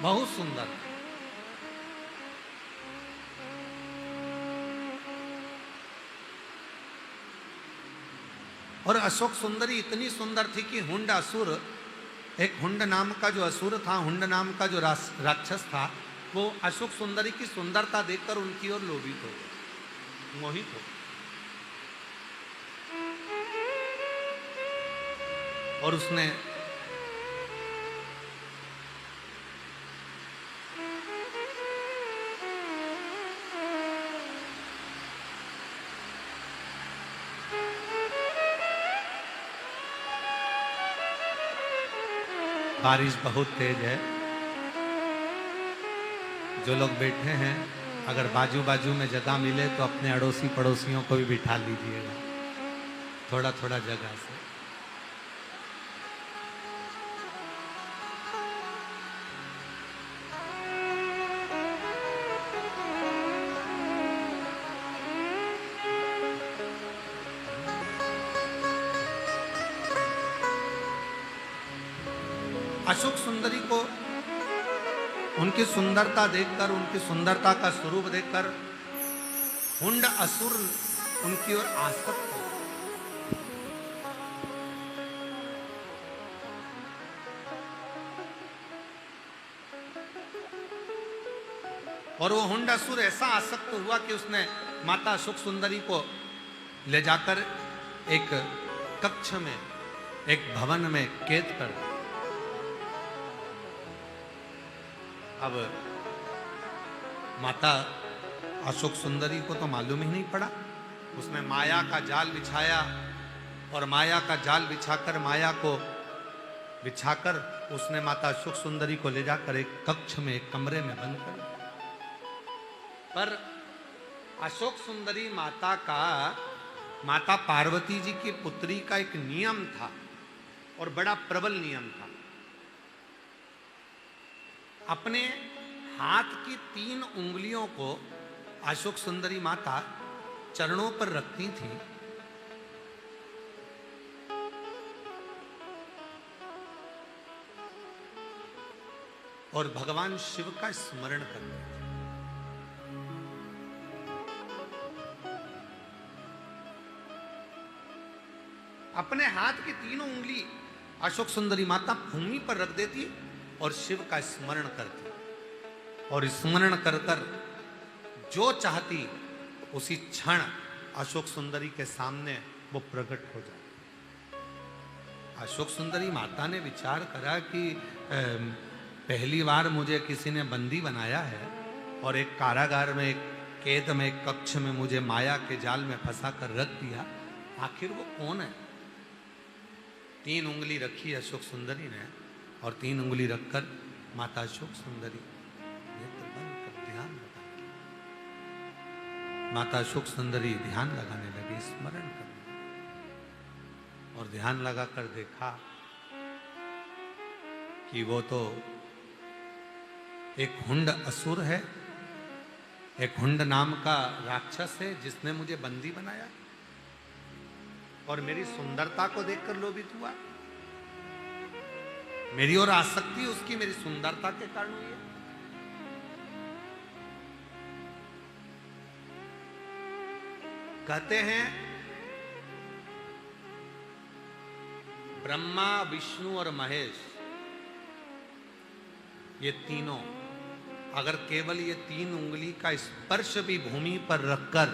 बहुत सुंदर। और अशोक सुंदरी इतनी सुंदर थी कि हुंड असुर, एक हुंड नाम का जो असुर था, हुंड नाम का जो राक्षस था, वो अशोक सुंदरी की सुंदरता देखकर उनकी ओर लोभित हो गया, मोहित हो गया। और उसने बारिश बहुत तेज है, जो लोग बैठे हैं अगर बाजू बाजू में जगह मिले तो अपने अड़ोसी पड़ोसियों को भी बिठा लीजिएगा, थोड़ा थोड़ा जगह से। अशोक सुंदरी को उनकी सुंदरता देखकर, उनकी सुंदरता का स्वरूप देखकर हुंड असुर उनकी ओर आसक्त हो। और वो हुंड असुर ऐसा आसक्त हुआ कि उसने माता अशोक सुंदरी को ले जाकर एक कक्ष में, एक भवन में कैद कर दिया। अब माता अशोक सुंदरी को तो मालूम ही नहीं पड़ा, उसने माया का जाल बिछाया और माया का जाल बिछाकर, माया को बिछाकर उसने माता अशोक सुंदरी को ले जाकर एक कक्ष में, एक कमरे में बंद कर। पर अशोक सुंदरी माता का, माता पार्वती जी की पुत्री का एक नियम था और बड़ा प्रबल नियम था। अपने हाथ की 3 उंगलियों को अशोक सुंदरी माता चरणों पर रखती थी और भगवान शिव का स्मरण करती थी। अपने हाथ की 3 उंगली अशोक सुंदरी माता भूमि पर रख देती और शिव का स्मरण करती, और स्मरण कर कर जो चाहती उसी क्षण अशोक सुंदरी के सामने वो प्रकट हो जाए। अशोक सुंदरी माता ने विचार करा कि पहली बार मुझे किसी ने बंदी बनाया है और एक कारागार में, एक कैद में, एक कक्ष में मुझे माया के जाल में फंसा कर रख दिया, आखिर वो कौन है? 3 उंगली रखी अशोक सुंदरी ने और 3 उंगली रखकर माता अशोक सुंदरी नेत्र बंद कर ध्यान लगा। माता अशोक सुंदरी ध्यान लगाने लगी, स्मरण करने, और ध्यान लगाकर देखा कि वो तो एक हुंड असुर है, एक हुंड नाम का राक्षस है जिसने मुझे बंदी बनाया और मेरी सुंदरता को देखकर लोभित हुआ। मेरी ओर आसक्ति उसकी मेरी सुंदरता के कारण हुई है। कहते हैं ब्रह्मा, विष्णु और महेश, ये तीनों अगर केवल ये 3 उंगली का स्पर्श भी भूमि पर रखकर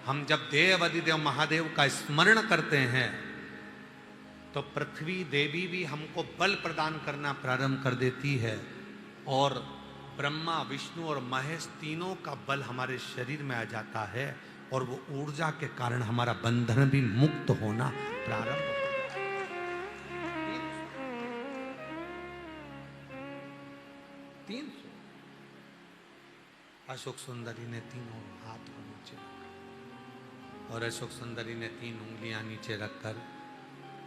हम जब देव अधिदेव महादेव का स्मरण करते हैं तो पृथ्वी देवी भी हमको बल प्रदान करना प्रारंभ कर देती है, और ब्रह्मा, विष्णु और महेश तीनों का बल हमारे शरीर में आ जाता है, और वो ऊर्जा के कारण हमारा बंधन भी मुक्त होना प्रारंभ होता है। 3 अशोक सुंदरी ने तीनों हाथ को नीचे रखा और अशोक सुंदरी ने 3 उंगलियां नीचे रखकर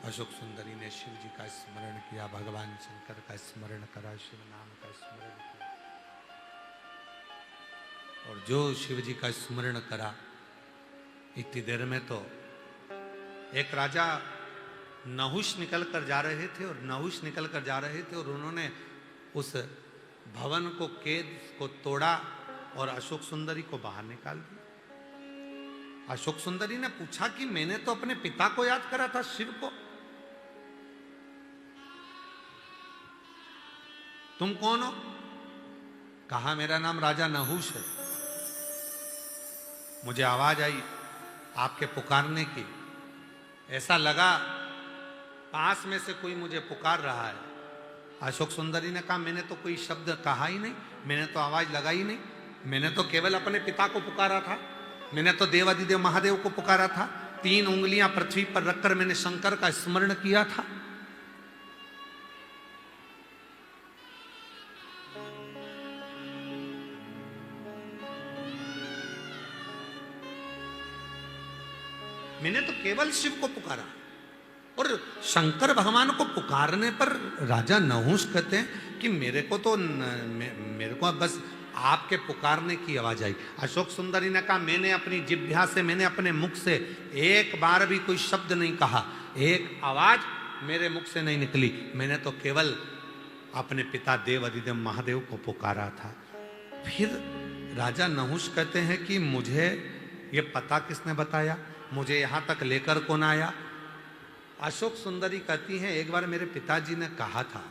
अशोक सुंदरी ने शिव जी का स्मरण किया, भगवान शंकर का स्मरण करा, शिव नाम का स्मरण किया। और जो शिव जी का स्मरण करा, इतनी देर में तो एक राजा नहुष निकल कर जा रहे थे, और नहुष निकल कर जा रहे थे और उन्होंने उस भवन को केद को तोड़ा और अशोक सुंदरी को बाहर निकाल दिया। अशोक सुंदरी ने पूछा कि मैंने तो अपने पिता को याद करा था, शिव को, तुम कौन हो? कहा मेरा नाम राजा नहुष है। मुझे आवाज आई आपके पुकारने की, ऐसा लगा पास में से कोई मुझे पुकार रहा है। अशोक सुंदरी ने कहा मैंने तो कोई शब्द कहा ही नहीं, मैंने तो आवाज लगाई नहीं, मैंने तो केवल अपने पिता को पुकारा था, मैंने तो देवादिदेव महादेव को पुकारा था, 3 उंगलियां पृथ्वी पर रखकर मैंने शंकर का स्मरण किया था। मैंने तो केवल शिव को पुकारा। और शंकर भगवान को पुकारने पर राजा नहुष कहते हैं कि मेरे को बस आपके पुकारने की आवाज आई। अशोक सुंदरी ने कहा मैंने अपनी जिह्वा से, मैंने अपने मुख से एक बार भी कोई शब्द नहीं कहा, एक आवाज मेरे मुख से नहीं निकली, मैंने तो केवल अपने पिता देव अधिदेव महादेव को पुकारा था। फिर राजा नहुष कहते हैं कि मुझे ये पता किसने बताया, मुझे यहां तक लेकर कौन आया? अशोक सुंदरी कहती हैं एक बार मेरे पिताजी ने कहा था,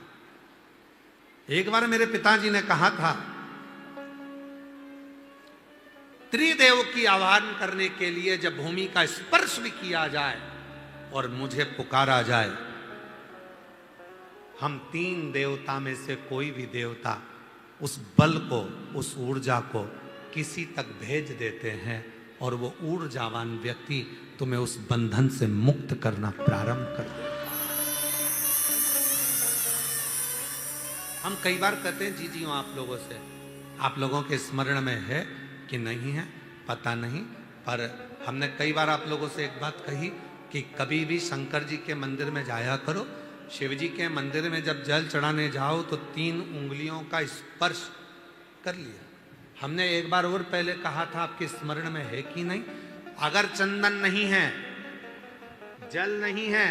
एक बार मेरे पिताजी ने कहा था त्रिदेव की आह्वान करने के लिए जब भूमि का स्पर्श भी किया जाए और मुझे पुकारा जाए, हम 3 देवता में से कोई भी देवता उस बल को, उस ऊर्जा को किसी तक भेज देते हैं और वो ऊर्जावान व्यक्ति तुम्हें उस बंधन से मुक्त करना प्रारंभ कर देगा। हम कई बार कहते हैं जी हूं आप लोगों से, आप लोगों के स्मरण में है कि नहीं है पता नहीं, पर हमने कई बार आप लोगों से एक बात कही कि कभी भी शंकर जी के मंदिर में जाया करो, शिव जी के मंदिर में जब जल चढ़ाने जाओ तो 3 उंगलियों का स्पर्श कर लिया। हमने एक बार और पहले कहा था, आपके स्मरण में है कि नहीं, अगर चंदन नहीं है, जल नहीं है,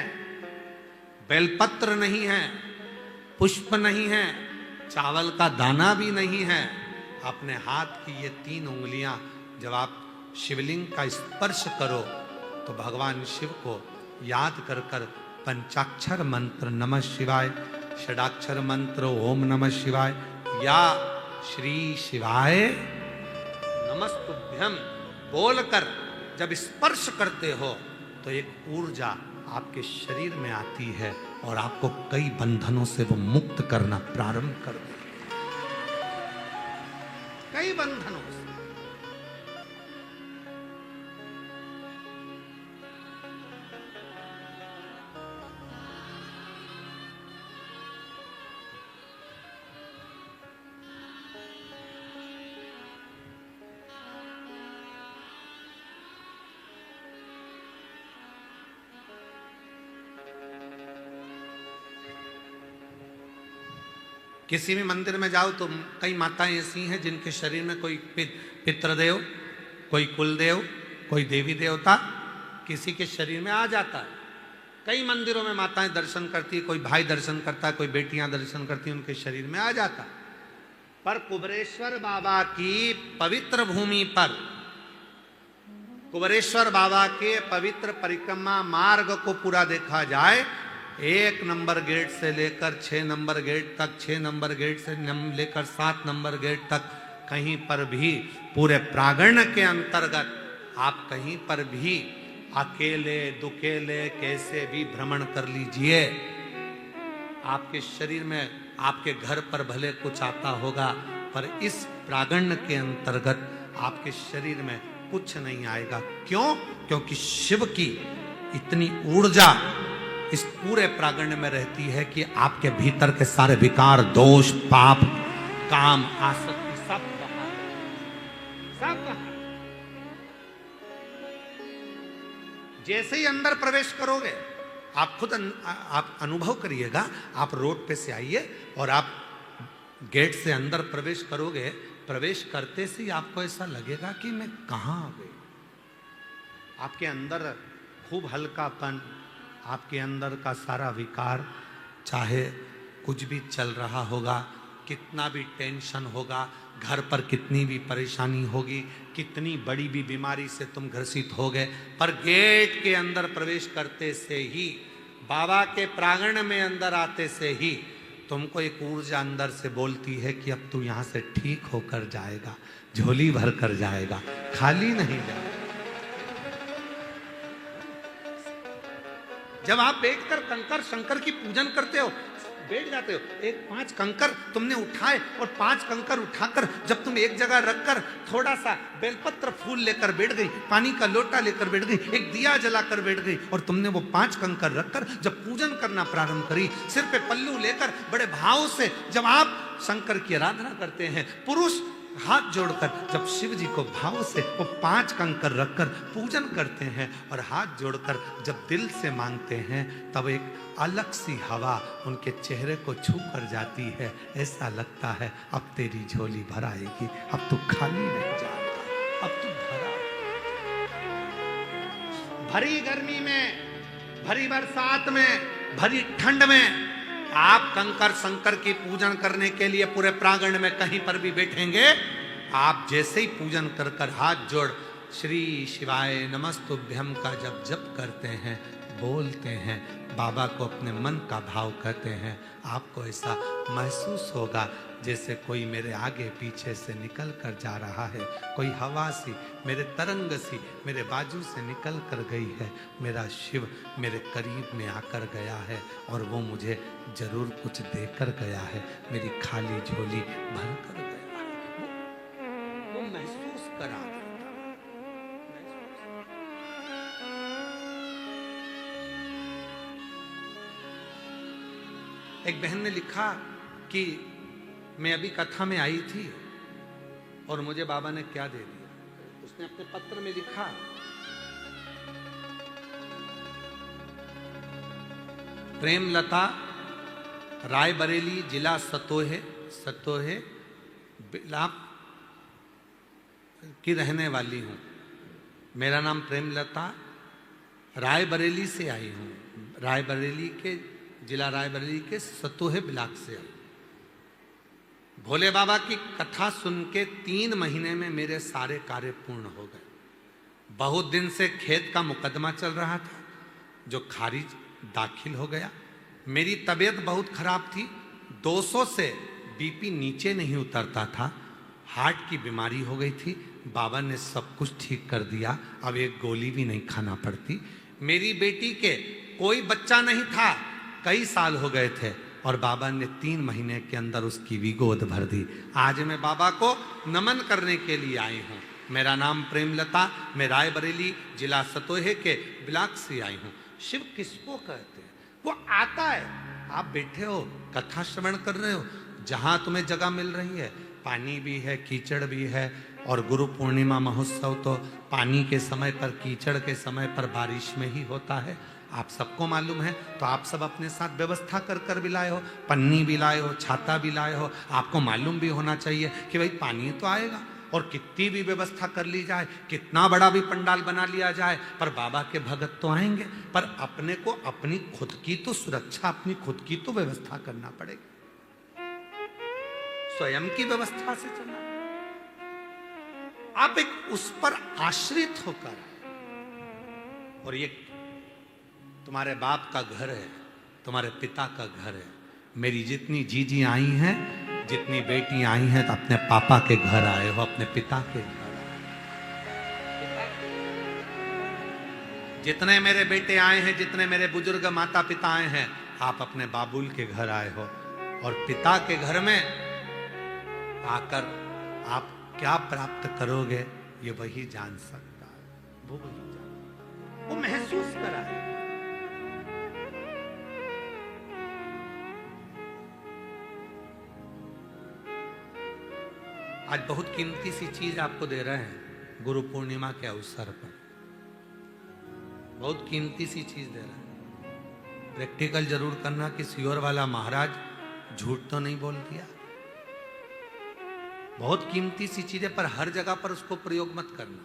बेलपत्र नहीं है, पुष्प नहीं है, चावल का दाना भी नहीं है, अपने हाथ की ये 3 उंगलियां जब आप शिवलिंग का स्पर्श करो तो भगवान शिव को याद कर कर पंचाक्षर मंत्र नमः शिवाय, षडाक्षर मंत्र ओम नमः शिवाय या श्री शिवाय नमस्तुभ्यम बोलकर जब स्पर्श करते हो तो एक ऊर्जा आपके शरीर में आती है और आपको कई बंधनों से वो मुक्त करना प्रारंभ कर देती है, कई बंधनों से। किसी भी मंदिर में जाओ तो कई माताएं ऐसी हैं जिनके शरीर में कोई पितृदेव, कोई कुलदेव, कोई देवी देवता किसी के शरीर में आ जाता है। कई मंदिरों में माताएं दर्शन करती है, कोई भाई दर्शन करता है, कोई बेटियां दर्शन करती हैं, उनके शरीर में आ जाता है। पर कुबेरेश्वर बाबा की पवित्र भूमि पर, कुबेरेश्वर बाबा के पवित्र परिक्रमा मार्ग को पूरा देखा जाए, 1 नंबर गेट से लेकर 6 नंबर गेट तक, 6 नंबर गेट से लेकर 7 नंबर गेट तक, कहीं पर भी पूरे प्रांगण के अंतर्गत आप कहीं पर भी अकेले दुकेले कैसे भी भ्रमण कर लीजिए, आपके शरीर में, आपके घर पर भले कुछ आता होगा पर इस प्रांगण के अंतर्गत आपके शरीर में कुछ नहीं आएगा। क्यों? क्योंकि शिव की इतनी ऊर्जा इस पूरे प्रांगण में रहती है कि आपके भीतर के सारे विकार, दोष, पाप, काम, आसक्ति सब बाहर, सब बाहर। जैसे ही अंदर प्रवेश करोगे, आप खुद आप अनुभव करिएगा, आप रोड पे से आइए और आप गेट से अंदर प्रवेश करोगे, प्रवेश करते से ही आपको ऐसा लगेगा कि मैं कहां आ गई। आपके अंदर खूब हल्कापन, आपके अंदर का सारा विकार, चाहे कुछ भी चल रहा होगा, कितना भी टेंशन होगा, घर पर कितनी भी परेशानी होगी, कितनी बड़ी भी बीमारी से तुम ग्रसित हो गए, पर गेट के अंदर प्रवेश करते से ही, बाबा के प्रांगण में अंदर आते से ही तुमको एक ऊर्जा अंदर से बोलती है कि अब तू यहां से ठीक होकर जाएगा, झोली भर कर जाएगा, खाली नहीं जाएगा। जब आप बैठकर कंकर शंकर की पूजन करते हो, बैठ जाते हो, एक 5 कंकर तुमने उठाए और 5 कंकर उठाकर जब तुम एक जगह रखकर थोड़ा सा बेलपत्र फूल लेकर बैठ गई, पानी का लोटा लेकर बैठ गई, एक दिया जलाकर बैठ गई और तुमने वो 5 कंकर रखकर जब पूजन करना प्रारंभ करी, सिर पे पल्लू लेकर बड़े भाव से जब आप शंकर की आराधना करते हैं, पुरुष हाथ जोड़कर जब शिव जी को भाव से वो 5 कंकर रखकर पूजन करते हैं और हाथ जोड़कर जब दिल से मांगते हैं, तब एक अलग सी हवा उनके चेहरे को छू कर जाती है। ऐसा लगता है अब तेरी झोली भर आएगी, अब तू खाली नहीं जाएगा, अब तू भरा। भरी गर्मी में, भरी बरसात में, भरी ठंड में आप कंकर शंकर की पूजन करने के लिए पूरे प्रांगण में कहीं पर भी बैठेंगे, आप जैसे ही पूजन कर कर हाथ जोड़ श्री शिवाय नमस्तुभ्यम का जब जप करते हैं, बोलते हैं, बाबा को अपने मन का भाव कहते हैं, आपको ऐसा महसूस होगा जैसे कोई मेरे आगे पीछे से निकल कर जा रहा है, कोई हवा सी मेरे तरंग सी मेरे बाजू से निकल कर गई है, मेरा शिव मेरे करीब में आकर गया है और वो मुझे जरूर कुछ देकर गया है, मेरी खाली झोली भर कर गया है, वो महसूस करा। एक बहन ने लिखा कि मैं अभी कथा में आई थी और मुझे बाबा ने क्या दे दिया। उसने अपने पत्र में लिखा, प्रेमलता, रायबरेली, जिला सतोहे बिलाक की रहने वाली हूं। मेरा नाम प्रेमलता, रायबरेली से आई हूं, रायबरेली के जिला रायबरेली के सतोहे ब्लॉक से आई। भोले बाबा की कथा सुन के 3 महीने में मेरे सारे कार्य पूर्ण हो गए। बहुत दिन से खेत का मुकदमा चल रहा था जो खारिज दाखिल हो गया। मेरी तबीयत बहुत खराब थी, 200 से बीपी नीचे नहीं उतरता था, हार्ट की बीमारी हो गई थी। बाबा ने सब कुछ ठीक कर दिया, अब एक गोली भी नहीं खाना पड़ती। मेरी बेटी के कोई बच्चा नहीं था, कई साल हो गए थे और बाबा ने 3 महीने के अंदर उसकी भी गोद भर दी। आज मैं बाबा को नमन करने के लिए आई हूँ। मेरा नाम प्रेमलता, मैं रायबरेली जिला सतोहे के ब्लॉक से आई हूँ। शिव किसको कहते हैं? वो आता है, आप बैठे हो कथा श्रवण कर रहे हो, जहाँ तुम्हें जगह मिल रही है, पानी भी है, कीचड़ भी है, और गुरु पूर्णिमा महोत्सव तो पानी के समय पर, कीचड़ के समय पर, बारिश में ही होता है, आप सबको मालूम है। तो आप सब अपने साथ व्यवस्था कर कर भी लाए हो, पन्नी भी लाए हो, छाता भी लाए हो। आपको मालूम भी होना चाहिए कि भाई पानी तो आएगा, और कितनी भी व्यवस्था कर ली जाए, कितना बड़ा भी पंडाल बना लिया जाए, पर बाबा के भगत तो आएंगे। पर अपने को अपनी खुद की तो सुरक्षा, अपनी खुद की तो व्यवस्था करना पड़ेगी, स्वयं की व्यवस्था से चलना। आप एक उस पर आश्रित होकर, और ये तुम्हारे बाप का घर है, तुम्हारे पिता का घर है। मेरी जितनी जीजी आई हैं, जितनी बेटी आई हैं, तो अपने पापा के घर आए हो, अपने पिता के घर। जितने मेरे बेटे आए हैं, जितने मेरे बुजुर्ग माता पिता आए हैं, आप अपने बाबुल के घर आए हो। और पिता के घर में आकर आप क्या प्राप्त करोगे, ये वही जान सकता है, वो वही जान, वो महसूस करा है। आज बहुत कीमती सी चीज आपको दे रहे हैं गुरु पूर्णिमा के अवसर पर, बहुत कीमती सी चीज दे रहे हैं। प्रैक्टिकल जरूर करना कि सियोर वाला महाराज झूठ तो नहीं बोल दिया। बहुत कीमती सी चीज है, पर हर जगह पर उसको प्रयोग मत करना,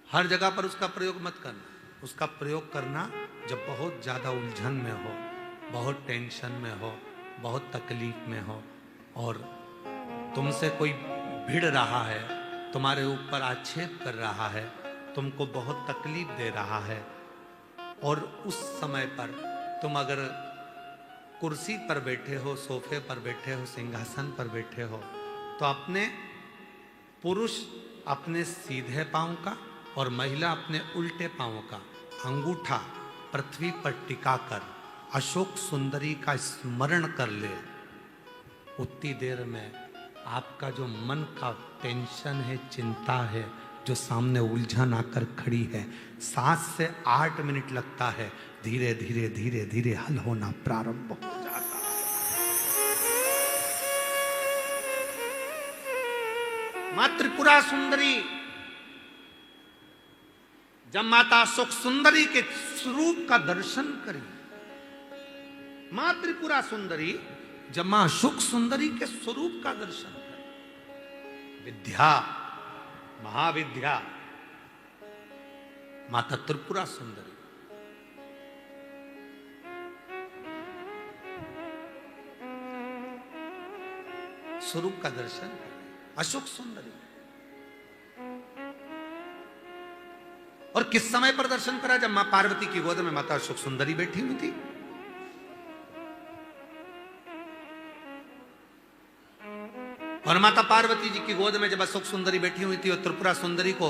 हर जगह पर उसका प्रयोग मत करना। उसका प्रयोग करना जब बहुत ज्यादा उलझन में हो, बहुत टेंशन में हो, बहुत तकलीफ में हो और तुमसे कोई भिड़ रहा है, तुम्हारे ऊपर आक्षेप कर रहा है, तुमको बहुत तकलीफ दे रहा है, और उस समय पर तुम अगर कुर्सी पर बैठे हो, सोफे पर बैठे हो, सिंहासन पर बैठे हो, तो अपने पुरुष अपने सीधे पांव का और महिला अपने उल्टे पांव का अंगूठा पृथ्वी पर टिकाकर अशोक सुंदरी का स्मरण कर ले। उतनी देर में आपका जो मन का टेंशन है, चिंता है, जो सामने उलझन आकर खड़ी है, 7 से 8 मिनट लगता है, धीरे धीरे धीरे धीरे हल होना प्रारंभ हो जाता है। मां त्रिपुरा सुंदरी जब माता अशोक सुंदरी के स्वरूप का दर्शन करी, मां त्रिपुरा सुंदरी जब मां अशोक सुंदरी के स्वरूप का दर्शन करी, विद्या, महाविद्या माता त्रिपुरा सुंदरी, स्वरूप का दर्शन करी, अशोक सुंदरी। और किस समय पर दर्शन करा? जब मां पार्वती की गोद में माता अशोक सुंदरी बैठी हुई थी। और माता पार्वती जी की गोद में जब अशोक सुंदरी बैठी हुई थी और त्रिपुरा सुंदरी को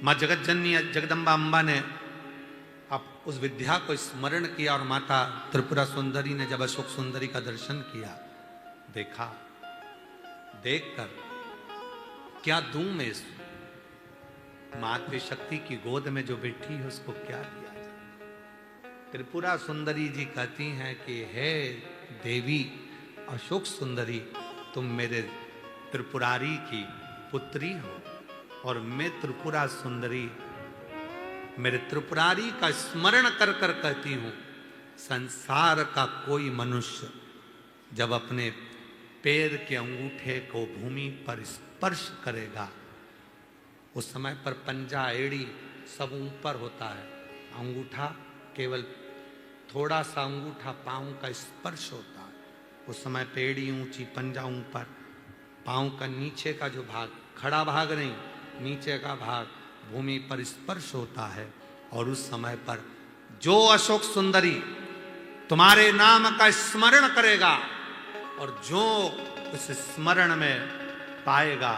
मां जगत जननी जगदम्बा अम्बा ने अब उस विद्या को स्मरण किया, और माता त्रिपुरा सुंदरी ने जब अशोक सुंदरी का दर्शन किया, देखा, देखकर क्या दूं मैं इस मातृशक्ति की गोद में जो बैठी है उसको क्या दिया जाए? त्रिपुरा सुंदरी जी कहती हैं कि हे देवी अशोक सुंदरी, तुम मेरे त्रिपुरारी की पुत्री हो, और मैं त्रिपुरा सुंदरी मेरे त्रिपुरारी का स्मरण कर कर कहती हूं, संसार का कोई मनुष्य जब अपने पैर के अंगूठे को भूमि पर स्पर्श करेगा, उस समय पर पंजा, एड़ी सब ऊपर होता है, अंगूठा केवल थोड़ा सा अंगूठा पांव का स्पर्श होता है, उस समय पेड़ी ऊंची, पंजा ऊपर, पांव का नीचे का जो भाग, खड़ा भाग नहीं, नीचे का भाग भूमि पर स्पर्श होता है। और उस समय पर जो अशोक सुंदरी तुम्हारे नाम का स्मरण करेगा और जो उस स्मरण में पाएगा,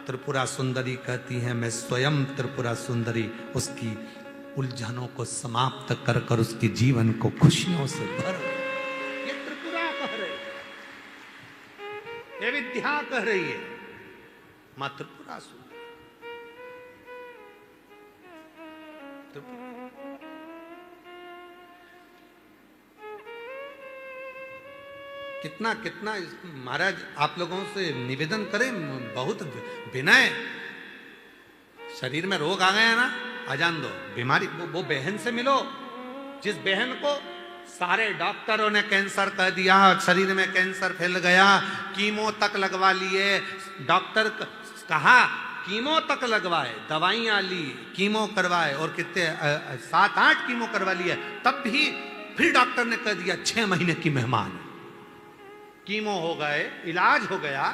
त्रिपुरा सुंदरी कहती है मैं स्वयं त्रिपुरा सुंदरी उसकी उलझनों को समाप्त कर कर उसके जीवन को खुशियों से भर। ये त्रिपुरा कह रही है, ये विद्या कह रही है, मां त्रिपुरा सुंदरी। कितना कितना महाराज आप लोगों से निवेदन करें, बहुत विनय, शरीर में रोग आ गया ना, अजान दो, बीमारी, वो बहन से मिलो जिस बहन को सारे डॉक्टरों ने कैंसर कह दिया, शरीर में कैंसर फैल गया, कीमो तक लगवा लिए, डॉक्टर कहा कीमो तक लगवाए, दवाइयां ली, कीमो करवाए, और कितने 7-8 कीमो करवा लिए, तब भी फिर डॉक्टर ने कह दिया 6 महीने की मेहमान। कीमो हो गए, इलाज हो गया,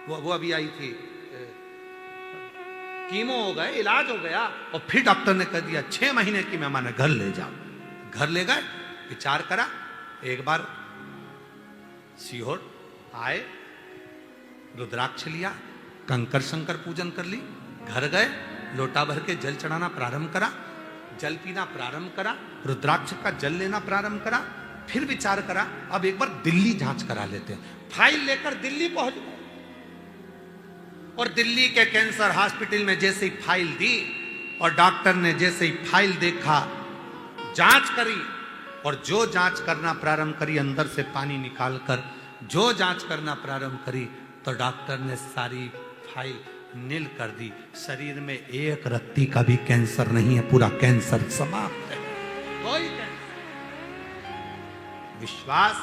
वो अभी आई थी, कीमो हो गए, इलाज हो गया, और फिर डॉक्टर ने कह दिया 6 महीने की मेहमान है, घर ले जाओ। घर ले गए, विचार करा, एक बार सीहोर आए, रुद्राक्ष लिया, कंकर शंकर पूजन कर ली, घर गए, लोटा भर के जल चढ़ाना प्रारंभ करा, जल पीना प्रारंभ करा, रुद्राक्ष का जल लेना प्रारंभ करा, फिर विचार करा अब एक बार दिल्ली जांच करा लेते हैं। फाइल लेकर दिल्ली पहुंच गए, और दिल्ली के कैंसर हॉस्पिटल में जैसे ही फाइल दी और डॉक्टर ने जैसे ही फाइल देखा, जांच करी, और जो जांच करना प्रारंभ करी, अंदर से पानी निकालकर जो जांच करना प्रारंभ करी, तो डॉक्टर ने सारी फाइल नील कर दी। शरीर में एक रत्ती का भी कैंसर नहीं है, पूरा कैंसर समाप्त है, कोई कैंसर। विश्वास,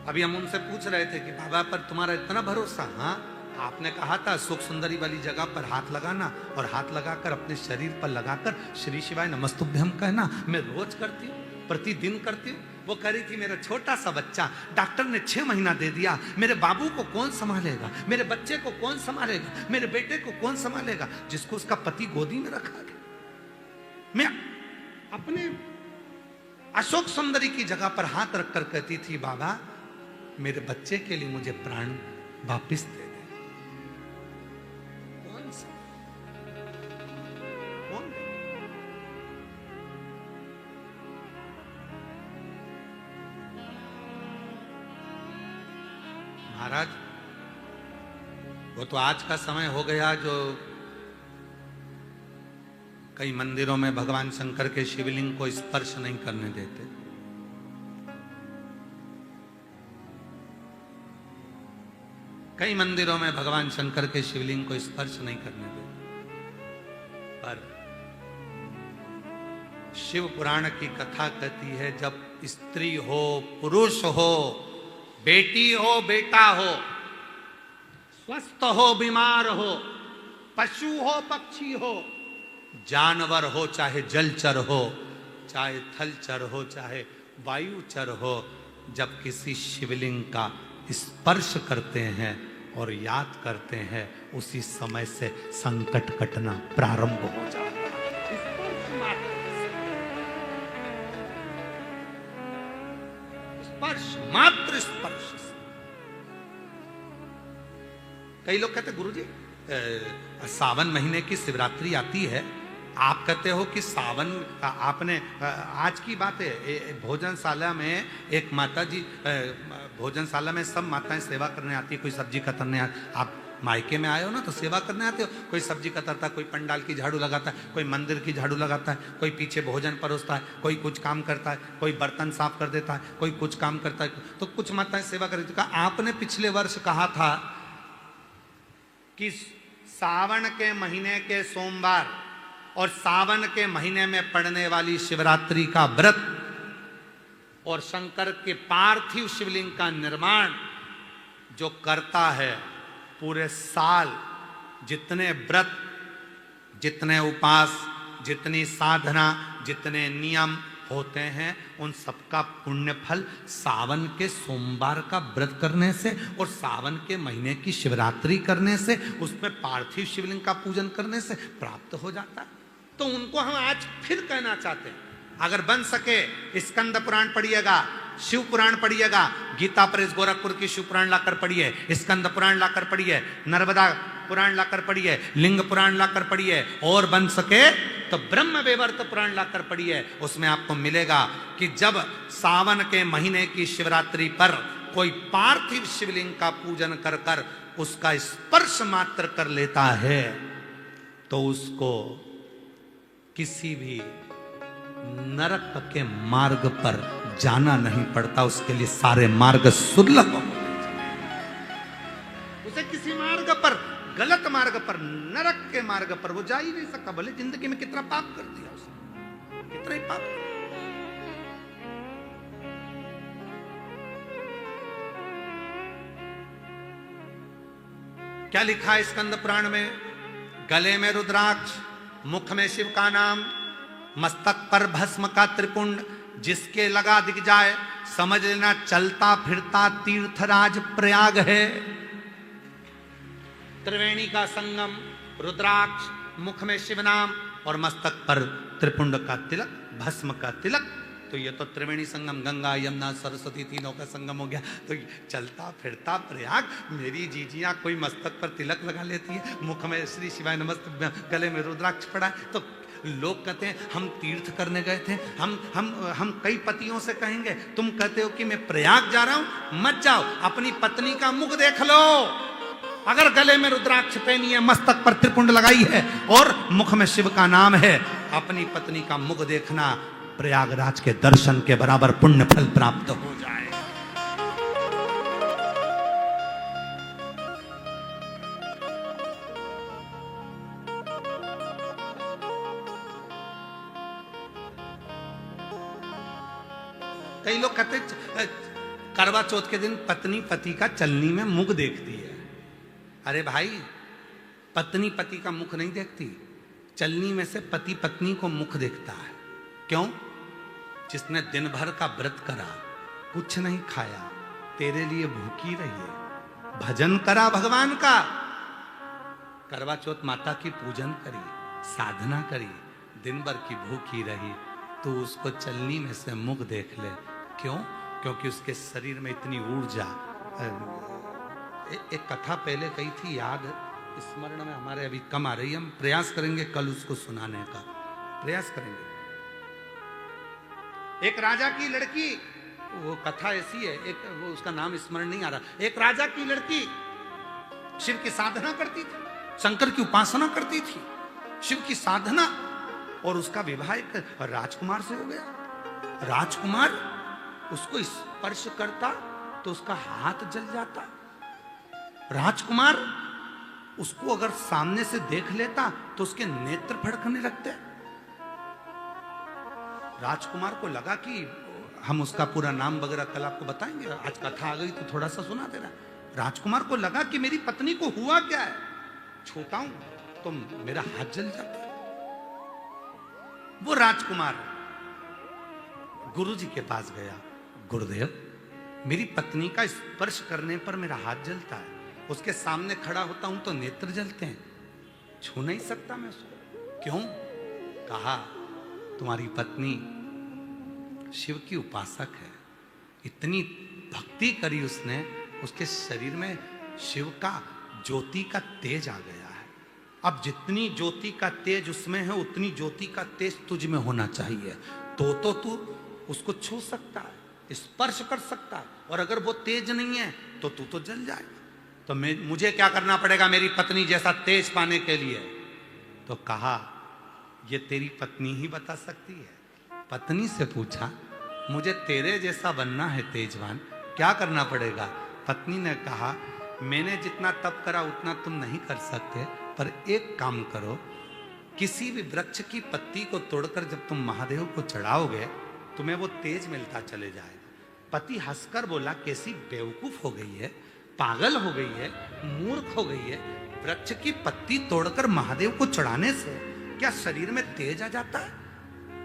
अभी हम उनसे पूछ रहे थे कि बाबा पर तुम्हारा इतना भरोसा? हाँ, आपने कहा था सुख सुंदरी वाली जगह पर हाथ लगाना और हाथ लगाकर अपने शरीर पर लगाकर श्री शिवाय नमस्तुभ्यम कहना। मैं रोज करती हूँ, प्रतिदिन करती हूँ। वो कह रही थी मेरा छोटा सा बच्चा, डॉक्टर ने 6 महीना दे दिया, मेरे बाबू को कौन संभालेगा, मेरे बच्चे को कौन संभालेगा, मेरे बेटे को कौन संभालेगा, जिसको उसका पति गोदी में रखा गया। मैं अपने अशोक सुंदरी की जगह पर हाथ रखकर कहती थी, बाबा मेरे बच्चे के लिए मुझे प्राण वापिस दे दे। कौन सा कौन? महाराज वो तो आज का समय हो गया जो कई मंदिरों में भगवान शंकर के शिवलिंग को स्पर्श नहीं करने देते। कई मंदिरों में भगवान शंकर के शिवलिंग को स्पर्श नहीं करने देते। पर शिव पुराण की कथा कहती है, जब स्त्री हो, पुरुष हो, बेटी हो, बेटा हो, स्वस्थ हो, बीमार हो, पशु हो, पक्षी हो, जानवर हो, चाहे जलचर हो, चाहे थलचर हो, चाहे वायुचर हो, जब किसी शिवलिंग का स्पर्श करते हैं और याद करते हैं, उसी समय से संकट कटना प्रारंभ हो जाता है। स्पर्श, मात्र स्पर्श। कई लोग कहते गुरुजी सावन महीने की शिवरात्रि आती है, आप कहते हो कि सावन, आपने आज की बात है, भोजनशाला में एक माता जी, भोजनशाला में सब माताएं सेवा करने आती है, कोई सब्जी कतरने, आप मायके में आए हो ना तो सेवा करने आते हो, कोई सब्जी कतरता है, कोई पंडाल की झाड़ू लगाता है, कोई मंदिर की झाड़ू लगाता है, कोई पीछे भोजन परोसता है, कोई कुछ काम करता है, कोई बर्तन साफ कर देता है, कोई कुछ काम करता है, तो कुछ माताएं सेवा कर देती। आपने पिछले वर्ष कहा था कि सावन के महीने के सोमवार और सावन के महीने में पड़ने वाली शिवरात्रि का व्रत और शंकर के पार्थिव शिवलिंग का निर्माण जो करता है, पूरे साल जितने व्रत, जितने उपास, जितनी साधना, जितने नियम होते हैं, उन सबका पुण्य फल सावन के सोमवार का व्रत करने से और सावन के महीने की शिवरात्रि करने से, उसमें पार्थिव शिवलिंग का पूजन करने से प्राप्त हो जाता है। तो उनको हम आज फिर कहना चाहते हैं, अगर बन सके स्कंद पुराण पढ़िएगा, शिव पुराण पढ़िएगा, गीता प्रेस गोरखपुर की शिव पुराण लाकर पढ़िए, स्कंद पुराण लाकर पढ़िए, नर्मदा पुराण लाकर पढ़िए, लिंग पुराण लाकर पढ़िए, और बन सके तो ब्रह्म वैवर्त पुराण लाकर पढ़िए। उसमें आपको मिलेगा कि जब सावन के महीने की शिवरात्रि पर कोई पार्थिव शिवलिंग का पूजन कर कर उसका स्पर्श मात्र कर लेता है, तो उसको किसी भी नरक के मार्ग पर जाना नहीं पड़ता, उसके लिए सारे मार्ग सुलभ हो। उसे किसी मार्ग पर, गलत मार्ग पर, नरक के मार्ग पर वो जा ही नहीं सकता, भले जिंदगी में कितना पाप कर दिया उसने, कितना ही पाप। क्या लिखा है स्कंद पुराण में? गले में रुद्राक्ष, मुख में शिव का नाम, मस्तक पर भस्म का त्रिपुंड, जिसके लगा दिख जाए समझ लेना चलता फिरता तीर्थराज प्रयाग है। त्रिवेणी का संगम, रुद्राक्ष, मुख में शिव नाम और मस्तक पर त्रिपुंड का तिलक, भस्म का तिलक। तो ये तो त्रिवेणी संगम, गंगा यमुना सरस्वती तीनों का संगम हो गया। तो चलता फिरता प्रयाग, मेरी जीजियां कोई मस्तक पर तिलक लगा लेती है, मुख में श्री शिवाय नमस्ते, गले में रुद्राक्ष पड़ा है। तो लोग कहते हैं हम तीर्थ करने गए थे, हम कई पतियों से कहेंगे, तुम कहते हो कि मैं प्रयाग जा रहा हूं, मत जाओ, अपनी पत्नी का मुख देख लो। अगर गले में रुद्राक्ष पहनी है, मस्तक पर त्रिपुंड लगाई है और मुख में शिव का नाम है, अपनी पत्नी का मुख देखना, प्रयागराज के दर्शन के बराबर पुण्य फल प्राप्त हो जाए। कई लोग कहते करवा चौथ के दिन पत्नी पति का चलनी में मुख देखती है। अरे भाई, पत्नी पति का मुख नहीं देखती, चलनी में से पति पत्नी को मुख देखता है। क्यों? जिसने दिन भर का व्रत करा, कुछ नहीं खाया, तेरे लिए भूखी रही है, भजन करा भगवान का, करवा चौथ माता की पूजन करी, साधना करी, दिन भर की भूखी रही, तो उसको चलनी में से मुख देख ले। क्यों? क्योंकि उसके शरीर में इतनी ऊर्जा। एक कथा पहले कही थी, याद स्मरण में हमारे अभी कम आ रही है, हम प्रयास करेंगे कल उसको सुनाने का प्रयास करेंगे। एक राजा की लड़की, वो कथा ऐसी है, एक वो उसका नाम स्मरण नहीं आ रहा, एक राजा की लड़की शिव की साधना करती थी, शंकर की उपासना करती थी, शिव की साधना, और उसका विवाह एक राजकुमार से हो गया। राजकुमार उसको स्पर्श करता तो उसका हाथ जल जाता। राजकुमार उसको अगर सामने से देख लेता तो उसके नेत्र फड़कने लगते। राजकुमार को लगा कि हम उसका पूरा नाम वगैरह कल आपको बताएंगे, आज कथा आ गई तो थोड़ा सा सुना देना। राजकुमार को लगा कि मेरी पत्नी को हुआ क्या है, छूता हूं तो मेरा हाथ जल जाता है। वो राजकुमार गुरु जी के पास गया, गुरुदेव मेरी पत्नी का स्पर्श करने पर मेरा हाथ जलता है, उसके सामने खड़ा होता हूं तो नेत्र जलते हैं, छू नहीं सकता मैं उसको। क्यों? कहा तुम्हारी पत्नी शिव की उपासक है, इतनी भक्ति करी उसने, उसके शरीर में शिव का ज्योति का तेज आ गया है। अब जितनी ज्योति का तेज उसमें है, उतनी ज्योति का तेज तुझ में होना चाहिए, तो तू उसको छू सकता है, स्पर्श कर सकता है, और अगर वो तेज नहीं है तो तू तो जल जाएगा। तो मुझे क्या करना पड़ेगा मेरी पत्नी जैसा तेज पाने के लिए? तो कहा ये तेरी पत्नी ही बता सकती है। पत्नी से पूछा मुझे तेरे जैसा बनना है तेजवान, क्या करना पड़ेगा? पत्नी ने कहा मैंने जितना तप करा उतना तुम नहीं कर सकते, पर एक काम करो, किसी भी वृक्ष की पत्ती को तोड़कर जब तुम महादेव को चढ़ाओगे तुम्हें वो तेज मिलता चले जाएगा। पति हंसकर बोला कैसी बेवकूफ हो गई है, पागल हो गई है, मूर्ख हो गई है, वृक्ष की पत्ती तोड़कर महादेव को चढ़ाने से क्या शरीर में तेज आ जाता है?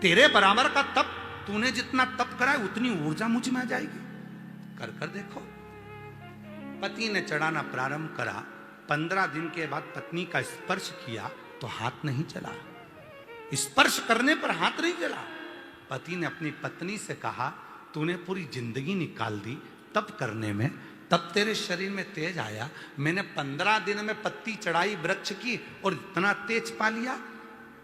तेरे बराबर का तप, तूने जितना तप करा है उतनी ऊर्जा मुझ में आ जाएगी, कर कर देखो। पति ने चढ़ाना प्रारंभ करा, 15 दिन के बाद पत्नी का स्पर्श किया तो हाथ नहीं चला, स्पर्श करने पर हाथ नहीं चला। पति ने अपनी पत्नी से कहा तूने पूरी जिंदगी निकाल दी तप करने में, तब तेरे शरीर में तेज आया, मैंने 15 दिन में पत्ती चढ़ाई वृक्ष की और इतना तेज पा लिया।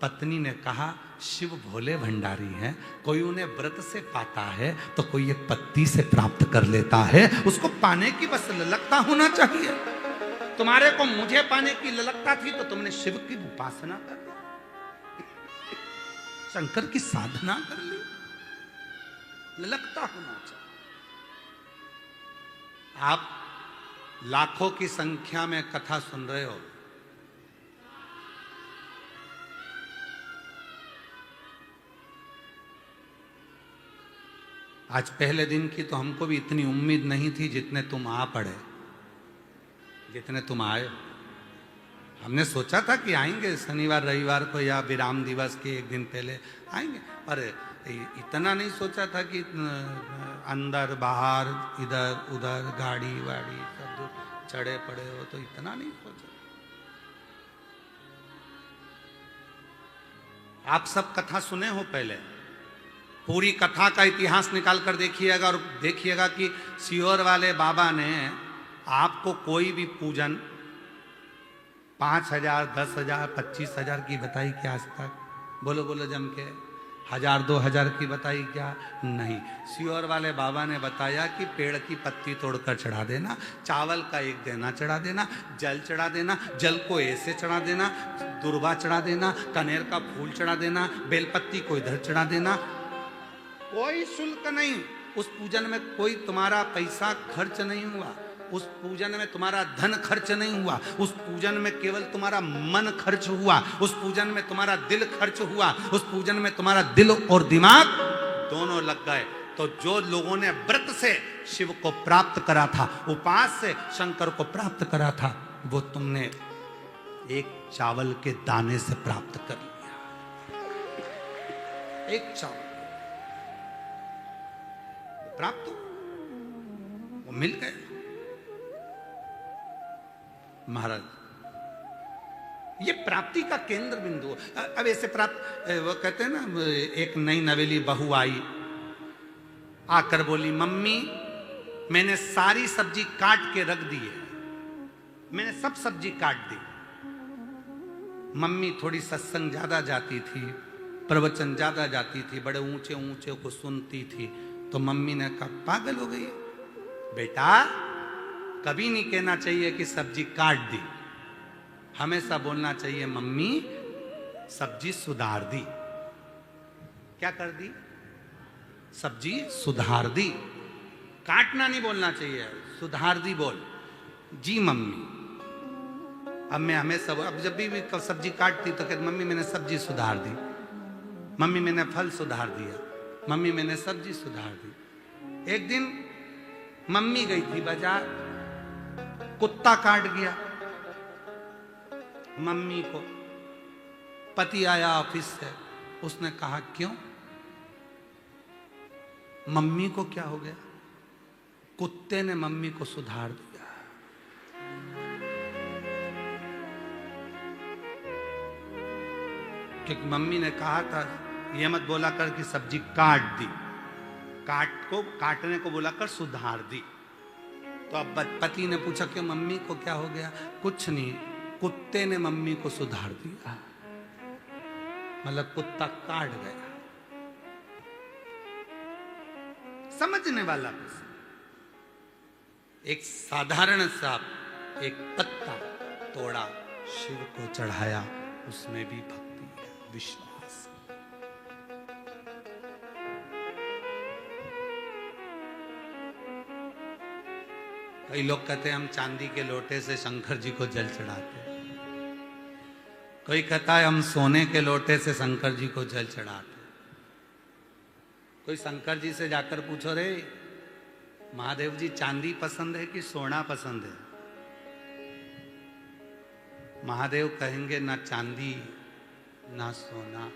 पत्नी ने कहा शिव भोले भंडारी हैं, कोई उन्हें व्रत से पाता है तो कोई एक पत्ती से प्राप्त कर लेता है, उसको पाने की बस ललकता होना चाहिए। तुम्हारे को मुझे पाने की ललकता थी तो तुमने शिव की उपासना कर ली, शंकर की साधना कर ली, ललकता होना चाहिए। आप लाखों की संख्या में कथा सुन रहे हो, आज पहले दिन की तो हमको भी इतनी उम्मीद नहीं थी जितने तुम आ पड़े, जितने तुम आए। हमने सोचा था कि आएंगे शनिवार रविवार को या विराम दिवस के एक दिन पहले आएंगे, पर इतना नहीं सोचा था कि अंदर बाहर इधर उधर गाड़ी वाड़ी सब चढ़े पड़े हो, तो इतना नहीं सोचा। आप सब कथा सुने हो, पहले पूरी कथा का इतिहास निकाल कर देखिएगा और देखिएगा कि सीहोर वाले बाबा ने आपको कोई भी पूजन 5,000, 10,000, 25,000 की बताई क्या आज तक? बोलो बोलो जम के। 1,000, 2,000 की बताई क्या? नहीं। सीहोर वाले बाबा ने बताया कि पेड़ की पत्ती तोड़कर चढ़ा देना, चावल का एक देना चढ़ा देना, जल चढ़ा देना, जल को ऐसे चढ़ा देना, दुर्वा चढ़ा देना, कनेर का फूल चढ़ा देना, बेलपत्ती को इधर चढ़ा देना, कोई शुल्क नहीं। उस पूजन में कोई तुम्हारा पैसा खर्च नहीं हुआ, उस पूजन में तुम्हारा धन खर्च नहीं हुआ, उस पूजन में केवल तुम्हारा मन खर्च हुआ, उस पूजन में तुम्हारा दिल खर्च हुआ, उस पूजन में तुम्हारा दिल और दिमाग दोनों लग गए। तो जो लोगों ने व्रत से शिव को प्राप्त करा था, उपास से शंकर को प्राप्त करा था, वो तुमने एक चावल के दाने से प्राप्त कर लिया। एक चावल प्राप्त हो, वो मिल गए। महाराज, ये प्राप्ति का केंद्र बिंदु। अब ऐसे प्राप्त, वो कहते हैं ना, एक नई नवेली बहू आई, आकर बोली, मम्मी मैंने सारी सब्जी काट के रख दी है, मैंने सब सब्जी काट दी। मम्मी थोड़ी सत्संग ज्यादा जाती थी, प्रवचन ज्यादा जाती थी, बड़े ऊंचे ऊंचे को सुनती थी। तो मम्मी ने कहा, पागल हो गई बेटा, कभी नहीं कहना चाहिए कि सब्जी काट दी, हमेशा बोलना चाहिए मम्मी सब्जी सुधार दी। क्या कर दी? सब्जी सुधार दी। काटना नहीं बोलना चाहिए, सुधार दी बोल। जी मम्मी। अब मैं हमेशा, अब जब भी सब्जी काटती तो कहती, मम्मी मैंने सब्जी सुधार दी, मम्मी मैंने फल सुधार दिया, मम्मी मैंने सब्जी सुधार दी। एक दिन मम्मी गई थी बाजार, कुत्ता काट गया मम्मी को। पति आया ऑफिस से, उसने कहा, क्यों? मम्मी को क्या हो गया? कुत्ते ने मम्मी को सुधार दिया। क्योंकि मम्मी ने कहा था, ये मत बोला कर कि सब्जी काट दी, काटने को बोला कर सुधार दी। तो अब पति ने पूछा कि मम्मी को क्या हो गया? कुछ नहीं, कुत्ते ने मम्मी को सुधार दिया। मतलब कुत्ता काट गया। समझने वाला प्रश्न। एक साधारण सा एक पत्ता तोड़ा, शिव को चढ़ाया, उसमें भी भक्ति है, विश्वास। कई लोग कहते हैं हम चांदी के लोटे से शंकर जी को जल चढ़ाते हैं। कोई कहता है हम सोने के लोटे से शंकर जी को जल चढ़ाते। कोई शंकर जी से जाकर पूछो, रे महादेव जी चांदी पसंद है कि सोना पसंद है? महादेव कहेंगे ना चांदी ना सोना।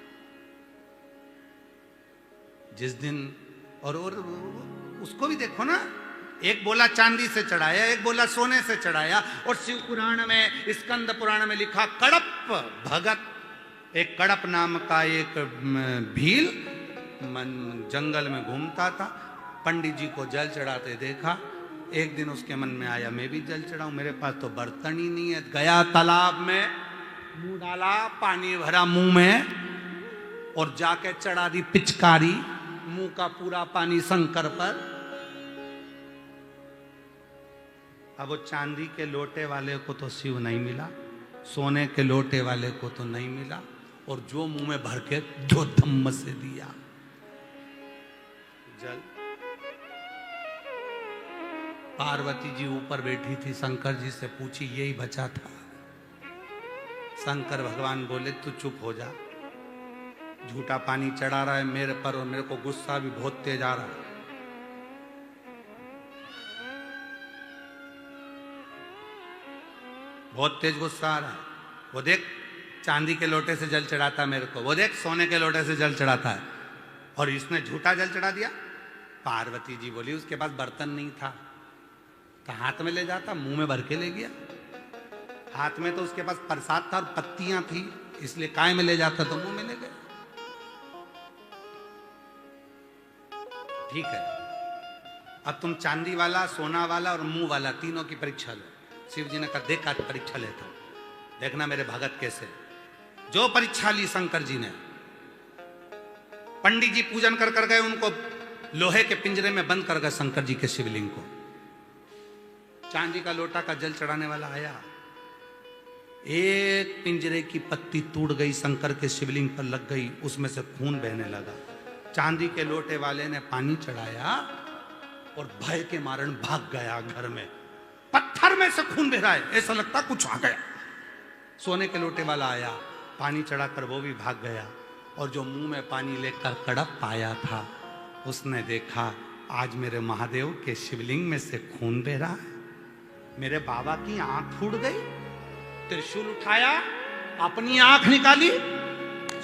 जिस दिन और उसको भी देखो ना, एक बोला चांदी से चढ़ाया, एक बोला सोने से चढ़ाया। और शिव पुराण में, स्कंद पुराण में लिखा, कड़प भगत, एक कड़प नाम का एक भील जंगल में घूमता था, पंडित जी को जल चढ़ाते देखा। एक दिन उसके मन में आया, मैं भी जल चढ़ाऊं, मेरे पास तो बर्तन ही नहीं है। गया तालाब में, मुंह डाला, पानी भरा मुंह में और जाके चढ़ा दी पिचकारी, मुंह का पूरा पानी शंकर पर। अब वो चांदी के लोटे वाले को तो शिव नहीं मिला, सोने के लोटे वाले को तो नहीं मिला, और जो मुंह में भर के दो धम्म से दिया जल। पार्वती जी ऊपर बैठी थी, शंकर जी से पूछी, यही बचा था? शंकर भगवान बोले, तू चुप हो जा, झूठा पानी चढ़ा रहा है मेरे पर, और मेरे को गुस्सा भी बहुत तेज आ रहा है। बहुत तेज गुस्सा आ रहा है। वो देख चांदी के लोटे से जल चढ़ाता है मेरे को, वो देख सोने के लोटे से जल चढ़ाता है, और इसने झूठा जल चढ़ा दिया। पार्वती जी बोली, उसके पास बर्तन नहीं था तो हाथ में ले जाता, मुंह में भर के ले गया। हाथ में तो उसके पास प्रसाद था और पत्तियां थी, इसलिए काय में ले जाता तो मुंह में ले गया। ठीक है, अब तुम चांदी वाला, सोना वाला और मुंह वाला तीनों की परीक्षा लो। शिव जी ने कहा, देख आज परीक्षा लेता हूं, देखना मेरे भगत कैसे। जो परीक्षा ली शंकर जी ने, पंडित जी पूजन कर कर गए, उनको लोहे के पिंजरे में बंद कर गए शंकर जी के शिवलिंग को। चांदी का लोटा का जल चढ़ाने वाला आया, एक पिंजरे की पत्ती टूट गई, शंकर के शिवलिंग पर लग गई, उसमें से खून बहने लगा। चांदी के लोटे वाले ने पानी चढ़ाया और भय के मारण भाग गया घर में। पत्थर में से खून बह रहा है, ऐसा लगता कुछ आ गया। सोने के लोटे वाला आया, पानी चढ़ाकर वो भी भाग गया, और जो मुंह में पानी लेकर कड़प पाया था, उसने देखा आज मेरे महादेव के शिवलिंग में से खून बह रहा है, मेरे बाबा की आंख फूट गई। त्रिशूल उठाया, अपनी आंख निकाली,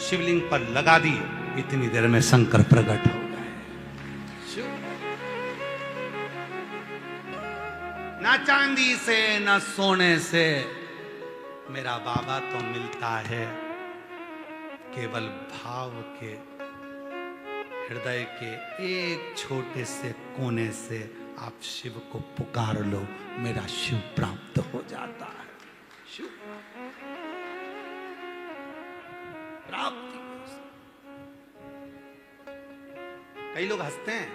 शिवलिंग पर लगा दी, इतनी देर में शंकर प्रकट हो गए। ना चांदी से ना सोने से मेरा बाबा तो मिलता है, केवल भाव के, हृदय के एक छोटे से कोने से आप शिव को पुकार लो, मेरा शिव प्राप्त हो जाता है। शिव प्राप्ति। कई लोग हंसते हैं,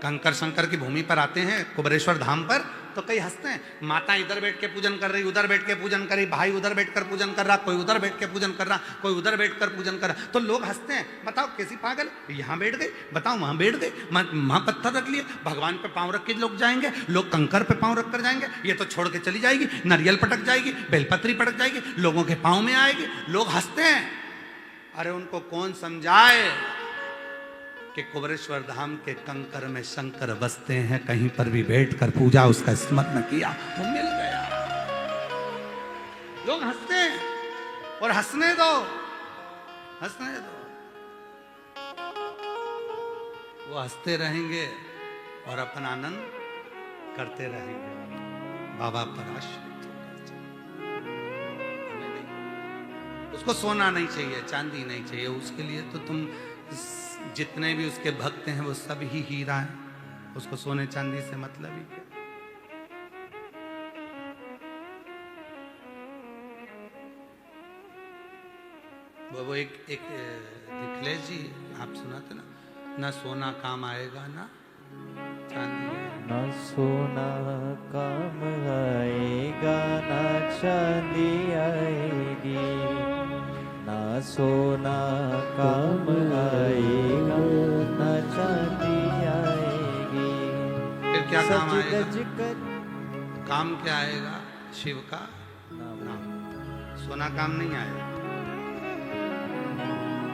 कंकर शंकर की भूमि पर आते हैं, कुबरेश्वर धाम पर, तो कई हंसते हैं, माता इधर बैठ के पूजन कर रही, उधर बैठ के पूजन कर रही, भाई उधर बैठकर पूजन कर रहा, कोई उधर बैठ के पूजन कर रहा, कोई उधर बैठकर पूजन कर रहा, तो लोग हंसते हैं, बताओ कैसी पागल, यहाँ बैठ गए, बताओ वहां बैठ गए, वहां पत्थर रख लिए, भगवान पे पांव रख के लोग जाएंगे, लोग कंकर पे पांव रख कर जाएंगे, ये तो छोड़ के चली जाएगी, नारियल पटक जाएगी, बेलपत्री पटक जाएगी, लोगों के पांव में आएगी, लोग हंसते हैं। अरे उनको कौन समझाए कि कुबरेश्वर धाम के कंकर में शंकर बसते हैं, कहीं पर भी बैठकर पूजा उसका स्मरण किया वो मिल गया। लोग हंसते हैं और हंसने दो, हंसने दो, वो हंसते रहेंगे और अपन आनंद करते रहेंगे। बाबा पर आश्रित हमें नहीं, उसको सोना नहीं चाहिए, चांदी नहीं चाहिए, उसके लिए तो तुम जितने भी उसके भक्त हैं वो सब ही हीरा हैं, उसको सोने चांदी से मतलब ही क्या। वो एक दिखले जी आप सुनाते ना सोना काम आएगा ना चांदी, ना सोना काम आएगा ना चांदी आएगी, ना सोना काम आएगा ना चांदी आएगी। फिर क्या काम आएगा? काम क्या आएगा? शिव का नाम। सोना काम नहीं आएगा।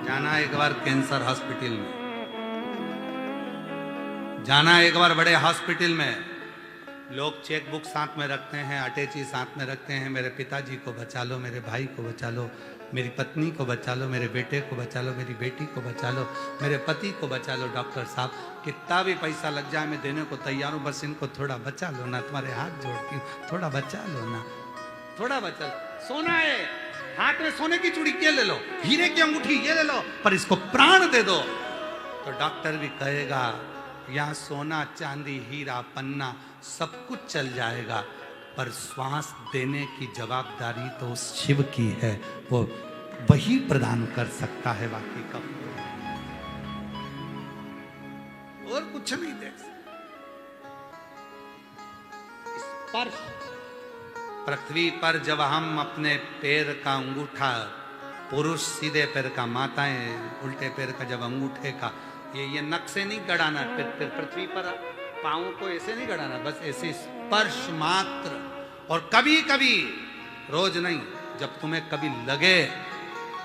जाना एक बार कैंसर हॉस्पिटल में, जाना एक बार बड़े हॉस्पिटल में, लोग चेक बुक साथ में रखते हैं, अटैची साथ में रखते हैं, मेरे पिताजी को बचा लो, मेरे भाई को बचा लो, मेरी पत्नी को बचा लो, मेरे बेटे को बचा लो, मेरी बेटी को बचा लो, मेरे पति को बचा लो, डॉक्टर साहब कितना भी पैसा लग जाए मैं देने को तैयार हूँ, बस इनको थोड़ा बचा लो ना, तुम्हारे हाथ जोड़ती हूँ, थोड़ा बचा लो ना, थोड़ा बचा लो। सोना है हाथ में, सोने की चूड़ी ये ले लो, हीरे की अंगूठी ये ले लो, पर इसको प्राण दे दो, तो डॉक्टर भी कहेगा यहाँ सोना चांदी हीरा पन्ना सब कुछ चल जाएगा, पर श्वास देने की जवाबदारी तो उस शिव की है, वो वही प्रदान कर सकता है, बाकी का और कुछ नहीं दे सकता। स्पर्श पृथ्वी पर जब हम अपने पैर का अंगूठा, पुरुष सीधे पैर का, माताएं उल्टे पैर का जब अंगूठे का, ये नख से नहीं गड़ाना, फिर पृथ्वी पर पाँव को ऐसे नहीं गड़ाना, बस ऐसे स्पर्श मात्र। और कभी कभी, रोज नहीं, जब तुम्हें कभी लगे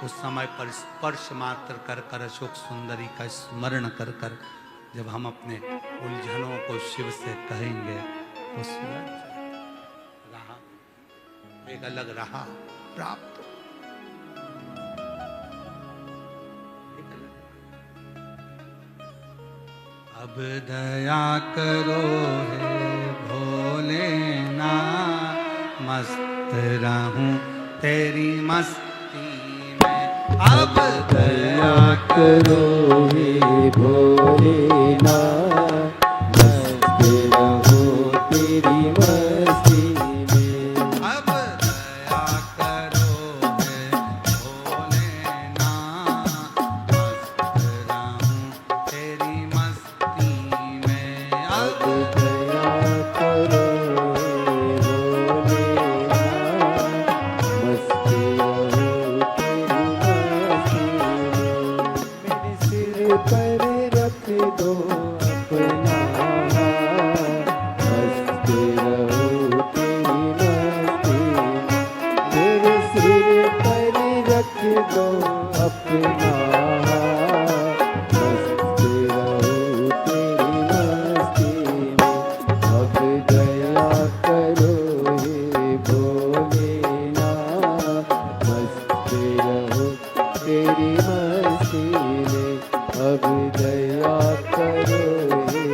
उस समय पर स्पर्श मात्र कर कर अशोक सुंदरी का स्मरण कर कर जब हम अपने उलझनों को शिव से कहेंगे, उस रहा एक अलग रहा प्राप्त। अब दया करो हे भोलेना, मस्त रहूं तेरी मस्ती में। अब दया करो हे भोलेना, मस्त रहूं तेरी मस्ती में। अब दया करो हे भोलेना, मस्त रहूं तेरी मस्ती में। अब दया करो हे भोलेना, मस्त रहूं तेरी मस्ती में। मेरे सिर पर रख दो अपना, मस्त रहूं तेरी मस्ती में। मेरे सिर पर रख दो अपना, मस्त रहूं तेरी मस्ती में। अब दया करो हे भोलेना, तेरी मस्ती में। अब दया करो हे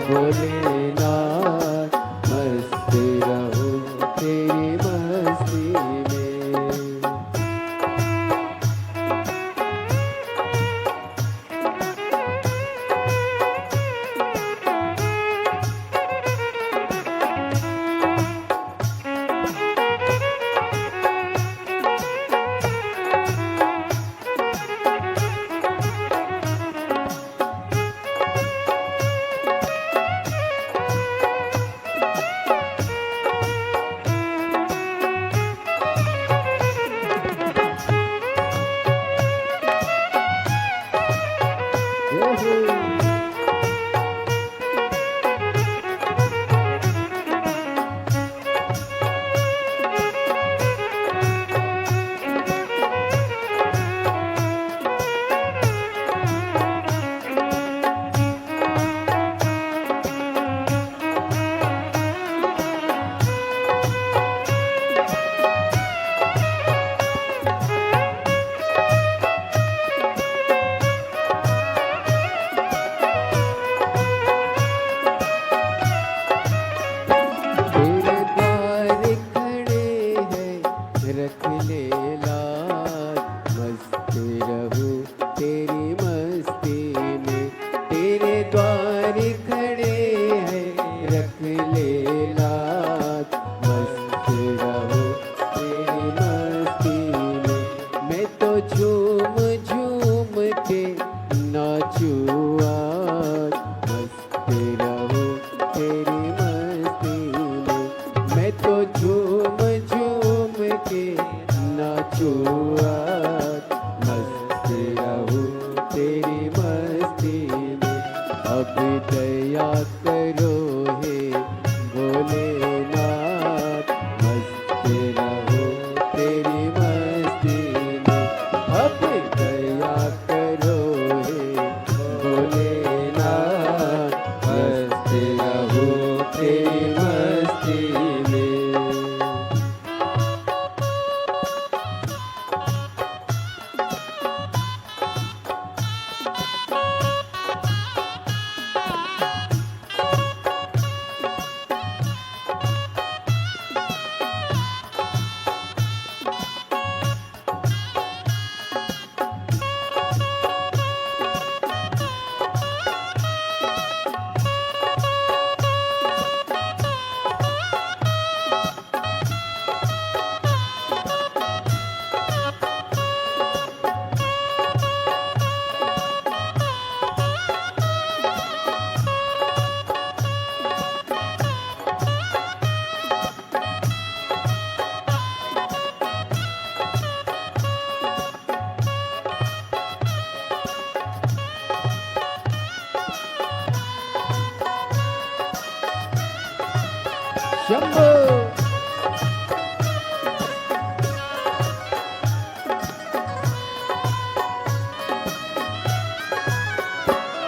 भोलेनाथ, मस्त रहो तेरी मस्ती में। तेरे द्वार खड़े हैं रख ले लाज, मस्त रहूं तेरी मस्ती में। तेरे द्वार खड़े हैं रख ले लाज, मस्त रहूं तेरी मस्ती में। मैं तो झूम झूम के नाचूं आज, मस्त रहूं तेरी मस्ती में। मैं तो झूम झूम के नाचूं आज, मस्त रहूं तेरी मस्ती में। अब दया करो हे भोलेनाथ, मस्त रहो तेरी मस्ती में। अब दया करो हे भोलेनाथ, मस्त रहो तेरी मस्ती में। शंभो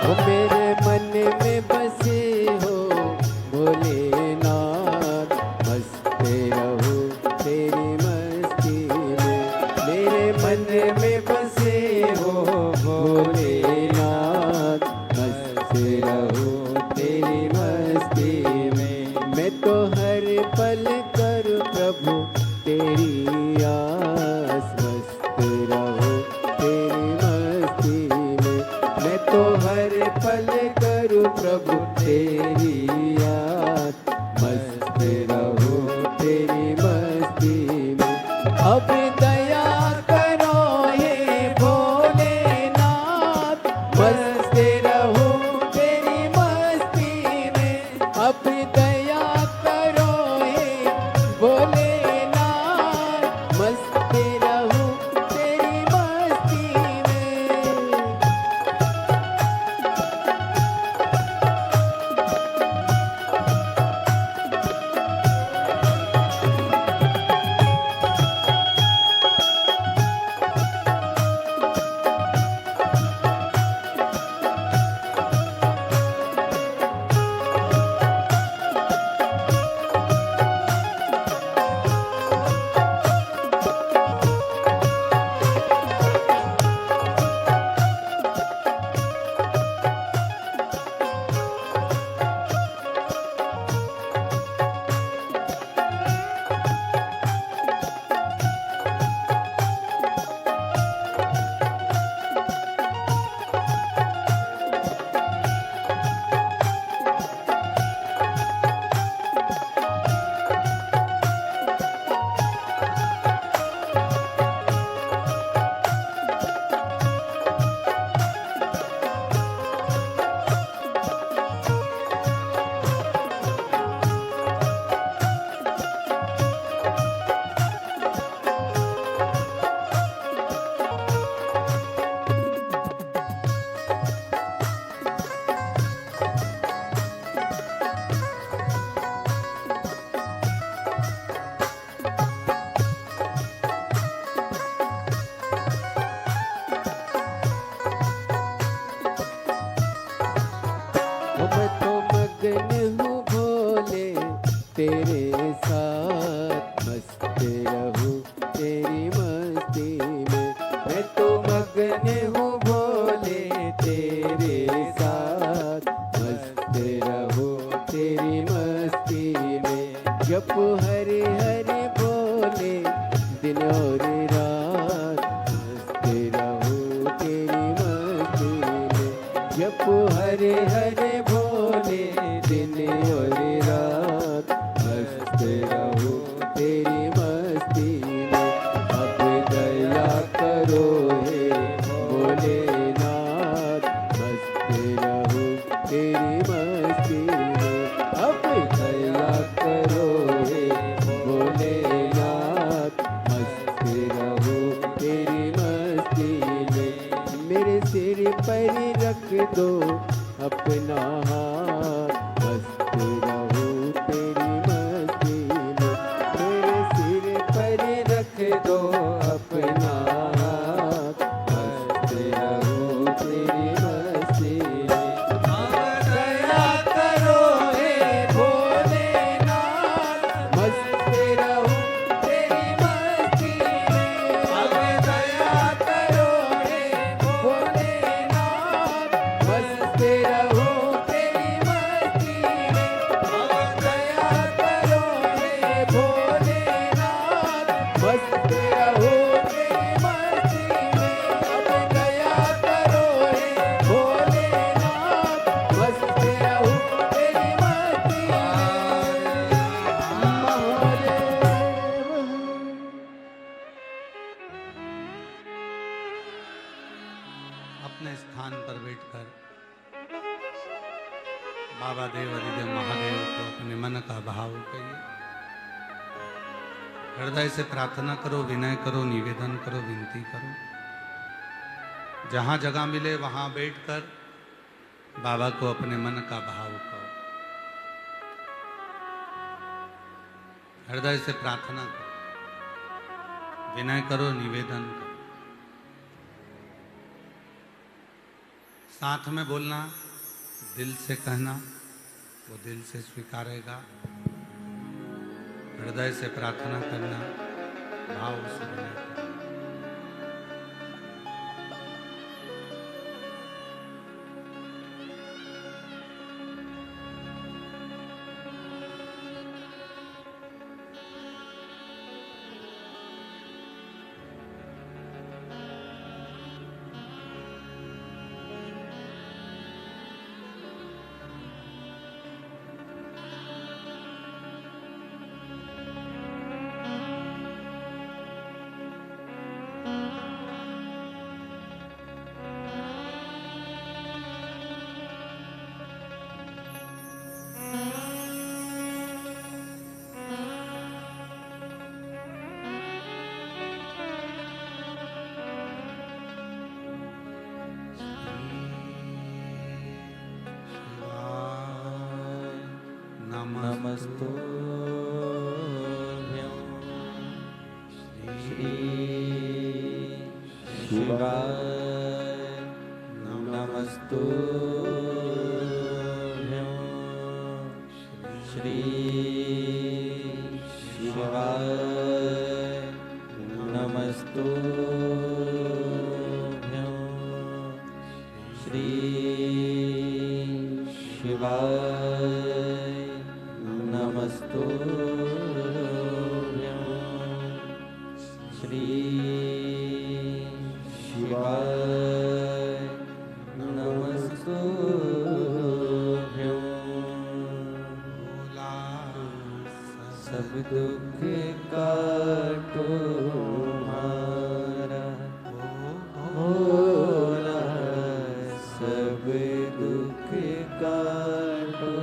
ओ मेरे मन में बसे हो भोलेनाथ, मस्त रहो तेरी मस्ती में। मेरे मन में बसे हो भोलेनाथ, मस्त रहो तेरी मस्ती में। मैं तो हर पल करूं प्रभु तेरी आस, मस्त रहो तेरी मस्ती में। मैं तो हर पल करूं प्रभु तेरी आस, मस्त रहो तेरी मस्ती में। अब दया करो हे भोलेनाथ, बापू हरे हरे भोले दिन और रात मस्त रहूं तेरी मस्ती में। अब दया करो हे भोलेनाथ मस्त रहूं तेरी मस्ती में। अब दया करो हे भोलेनाथ मस्त रहूं तेरी मस्ती में। मेरे सिर पर रख दो अपना हाथ मस्त रहूं तेरी मस्ती में। मेरे सिर पर रख दो अपना हाथ मस्त रहूं तेरी मस्ती में। अब दया करो हे भोलेनाथ मस्त रहूं तेरी मस्ती में। अब दया करो हे भोलेनाथ मस्त रहूं तेरी मस्ती में। अब दया करो हे भोलेनाथ मस्त रहूं तेरी मस्ती में। अब दया करो हे भोलेनाथ मस्त रहूं तेरी मस्ती में। अपने स्थान पर बैठकर बाबा देव हरिदेव महादेव को अपने मन का भाव कहिए। हृदय से प्रार्थना करो, विनय करो, निवेदन करो, विनती करो। जहां जगह मिले वहां बैठकर बाबा को अपने मन का भाव करो। हृदय से प्रार्थना करो, विनय करो, निवेदन करो। साथ में बोलना, दिल से कहना, वो दिल से स्वीकारेगा। हृदय से प्रार्थना करना, भाव से विनय करना। नमस्तुभ्यं श्री शिवाय नमस्तुभ्यं श्री शिवाय नमस्तुभ्यं श्री शिवाय नमस्तुभ्यं श्री शिवाय नमस्तुभ्यं। सब दुख काटो हमारा भोला, सब दुख काटो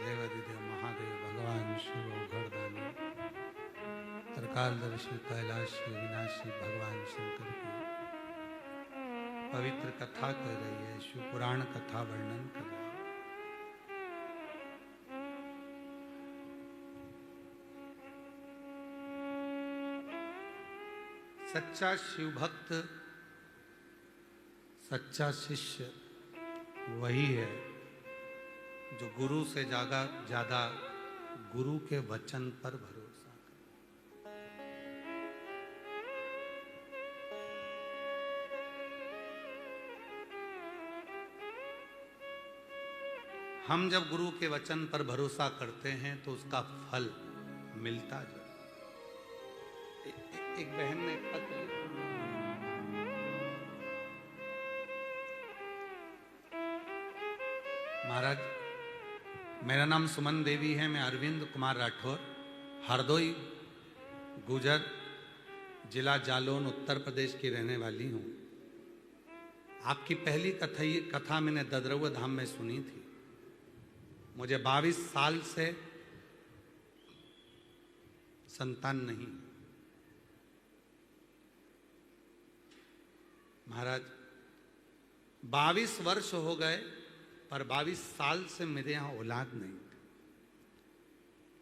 देवादिदेव महादेव भगवान शिव घरदानी त्रिकालदर्शी कैलाशी विनाशी भगवान शंकर की पवित्र कथा कह रही है, शिव पुराण कथा वर्णन कर रही है। सच्चा शिव भक्त, सच्चा शिष्य वही है जो गुरु से ज्यादा गुरु के वचन पर भरोसा करे। हम जब गुरु के वचन पर भरोसा करते हैं तो उसका फल मिलता जाए। एक बहन ने पत्र लिखा, महाराज मेरा नाम सुमन देवी है, मैं अरविंद कुमार राठौर, हरदोई गुजर जिला जालौन उत्तर प्रदेश की रहने वाली हूँ। आपकी पहली कथा मैंने ददरौआ धाम में सुनी थी। मुझे 22 साल से संतान नहीं। महाराज 22 वर्ष हो गए पर 22 साल से मेरे यहां औलाद नहीं थी।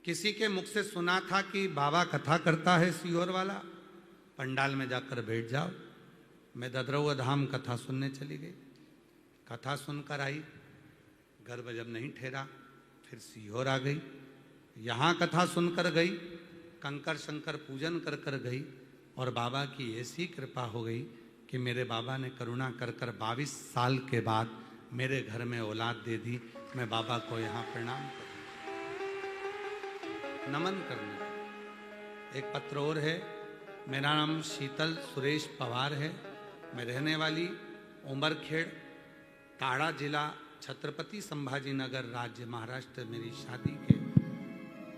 किसी के मुख से सुना था कि बाबा कथा करता है सीहोर वाला, पंडाल में जाकर बैठ जाओ। मैं ददरौआ धाम कथा सुनने चली गई। कथा सुनकर आई, गर्भ जब नहीं ठहरा फिर सीहोर आ गई। यहाँ कथा सुनकर गई, कंकर शंकर पूजन कर कर गई और बाबा की ऐसी कृपा हो गई कि मेरे बाबा ने करुणा कर कर 22 साल के बाद मेरे घर में औलाद दे दी। मैं बाबा को यहाँ प्रणाम कर नमन करने। एक पत्र और है, मेरा नाम शीतल सुरेश पवार है, मैं रहने वाली उमरखेड़ ताड़ा जिला छत्रपति संभाजी नगर राज्य महाराष्ट्र। मेरी शादी के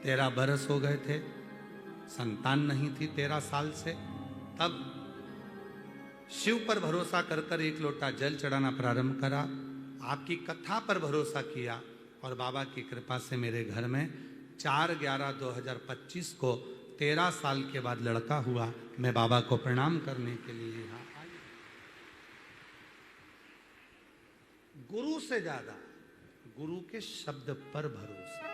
13 बरस हो गए थे, संतान नहीं थी 13 साल से। तब शिव पर भरोसा कर कर एक लोटा जल चढ़ाना प्रारंभ करा, आपकी कथा पर भरोसा किया और बाबा की कृपा से मेरे घर में 4/11/2025 को 13 साल के बाद लड़का हुआ। मैं बाबा को प्रणाम करने के लिए यहाँ आई। गुरु से ज्यादा गुरु के शब्द पर भरोसा।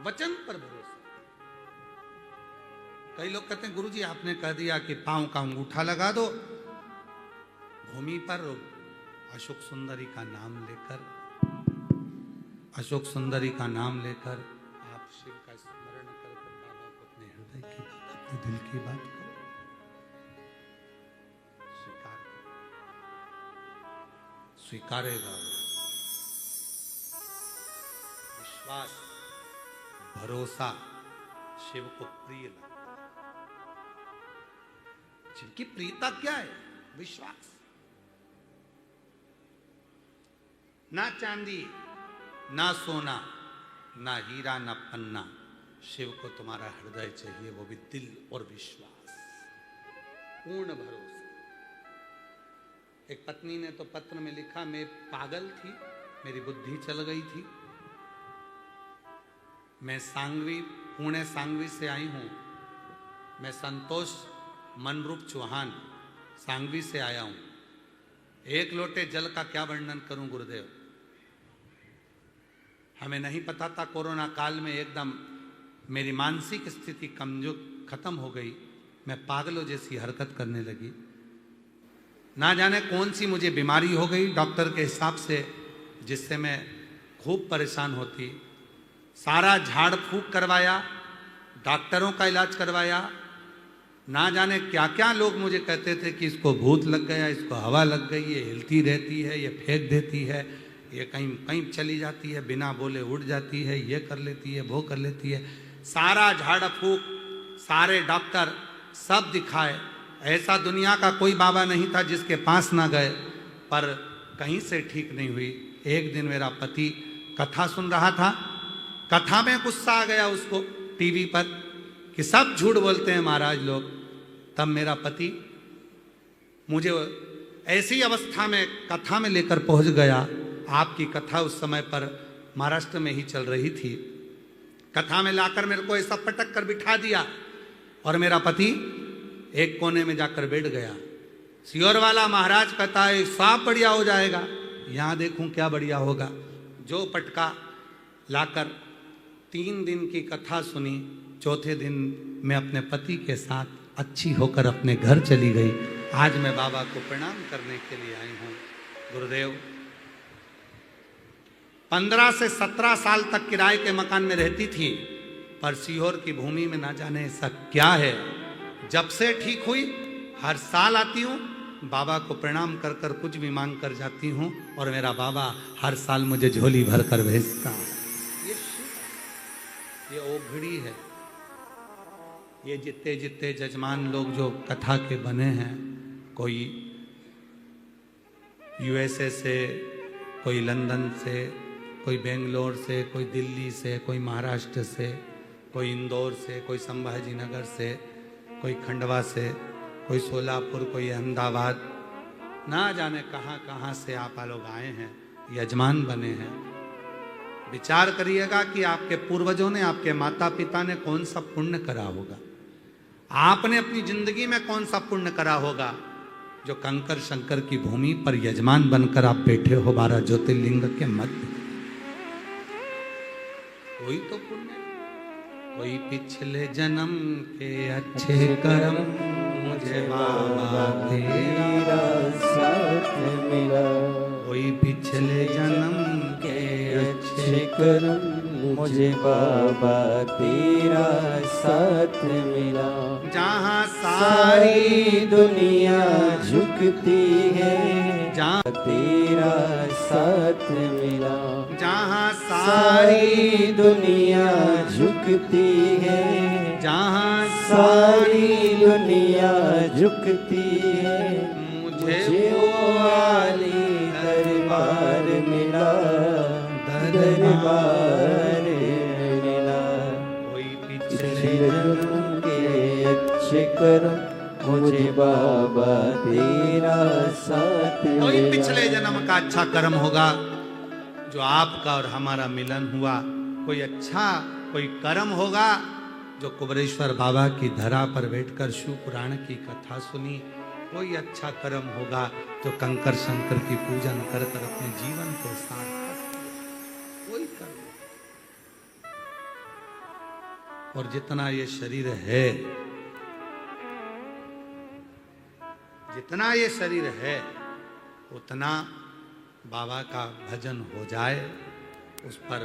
वचन पर भरोसा। कई लोग कहते हैं गुरुजी आपने कह दिया कि पांव का अंगूठा लगा दो, भूमि पर अशोक सुंदरी का नाम लेकर, अशोक सुंदरी का नाम लेकर आप शिव का स्मरण कर बाबा को अपने हृदय की बात, अपने दिल की बात करो, स्वीकार करो, स्वीकारेगा। विश्वास भरोसा शिव को प्रिय लगता। शिव की प्रियता क्या है? विश्वास। ना चांदी ना सोना ना हीरा ना पन्ना, शिव को तुम्हारा हृदय चाहिए, वो भी दिल और विश्वास, पूर्ण भरोसा। एक पत्नी ने तो पत्र में लिखा, मैं पागल थी, मेरी बुद्धि चल गई थी, मैं सांगवी पुणे सांगवी से आई हूं, मैं संतोष मनरूप चौहान सांगवी से आया हूं। एक लोटे जल का क्या वर्णन करूं गुरुदेव। हमें नहीं पता था, कोरोना काल में एकदम मेरी मानसिक स्थिति कमजोर खत्म हो गई, मैं पागलों जैसी हरकत करने लगी। ना जाने कौन सी मुझे बीमारी हो गई डॉक्टर के हिसाब से, जिससे मैं खूब परेशान होती। सारा झाड़ फूक करवाया, डॉक्टरों का इलाज करवाया, ना जाने क्या क्या लोग मुझे कहते थे कि इसको भूत लग गया, इसको हवा लग गई, ये हिलती रहती है, ये फेंक देती है, ये कहीं कहीं चली जाती है, बिना बोले उड़ जाती है, ये कर लेती है, वो कर लेती है। सारा झाड़ फूक, सारे डॉक्टर सब दिखाए, ऐसा दुनिया का कोई बाबा नहीं था जिसके पास ना गए, पर कहीं से ठीक नहीं हुई। एक दिन मेरा पति कथा सुन रहा था, कथा में गुस्सा आ गया उसको टीवी पर कि सब झूठ बोलते हैं महाराज लोग। तब मेरा पति मुझे ऐसी अवस्था में कथा में लेकर पहुंच गया। आपकी कथा उस समय पर महाराष्ट्र में ही चल रही थी। कथा में लाकर मेरे को ऐसा पटक कर बिठा दिया और मेरा पति एक कोने में जाकर बैठ गया। सियोर वाला महाराज कहता है सब बढ़िया हो जाएगा। यहाँ देखूं क्या बढ़िया होगा। जो पटका लाकर 3 दिन की कथा सुनी। चौथे दिन मैं अपने पति के साथ अच्छी होकर अपने घर चली गई। आज मैं बाबा को प्रणाम करने के लिए आई हूँ। गुरुदेव 15 से 17 साल तक किराए के मकान में रहती थी, पर सीहोर की भूमि में ना जाने ऐसा क्या है, जब से ठीक हुई हर साल आती हूँ, बाबा को प्रणाम कर कर कुछ भी मांग कर जाती हूँ और मेरा बाबा हर साल मुझे झोली भर कर भेजता है। ये ओघड़ी है। ये जितने जितने जजमान लोग जो कथा के बने हैं, कोई यूएसए से, कोई लंदन से, कोई बेंगलोर से, कोई दिल्ली से, कोई महाराष्ट्र से, कोई इंदौर से, कोई संभाजी नगर से, कोई खंडवा से, कोई सोलापुर, कोई अहमदाबाद, ना जाने कहाँ कहाँ से आप लोग आए हैं, यजमान बने हैं। विचार करिएगा कि आपके पूर्वजों ने, आपके माता पिता ने कौन सा पुण्य करा होगा, आपने अपनी जिंदगी में कौन सा पुण्य करा होगा, जो कंकर शंकर की भूमि पर यजमान बनकर आप बैठे हो 12 ज्योतिर्लिंग के मध्य। कोई तो पुण्य, कोई पिछले जन्म के अच्छे कर्म मुझे बाबा तेरा साथ मिला। कोई पिछले जन्म के अच्छे कर्म मुझे बाबा तेरा साथ मिला। जहाँ सारी दुनिया झुकती है, जहाँ तेरा साथ मिला। जहाँ सारी दुनिया झुकती है, जहाँ सारी दुनिया झुकती है, मुझे मुझे वो वाली दरबार मिला, दरबार मिला। कोई पिछले पिछले जन्म के अच्छे कर्म मुझे बाबा तेरा साथ कोई मिला। पिछले जन्म का अच्छा कर्म होगा जो आपका और हमारा मिलन हुआ। कोई अच्छा कोई कर्म होगा जो कुबरेश्वर बाबा की धरा पर बैठकर शिव पुराण की कथा सुनी। कोई अच्छा कर्म होगा जो कंकर शंकर की पूजन कर कर अपने जीवन को सार्थक किया। कोई कर्म। और जितना ये शरीर है, जितना ये शरीर है, उतना बाबा का भजन हो जाए, उस पर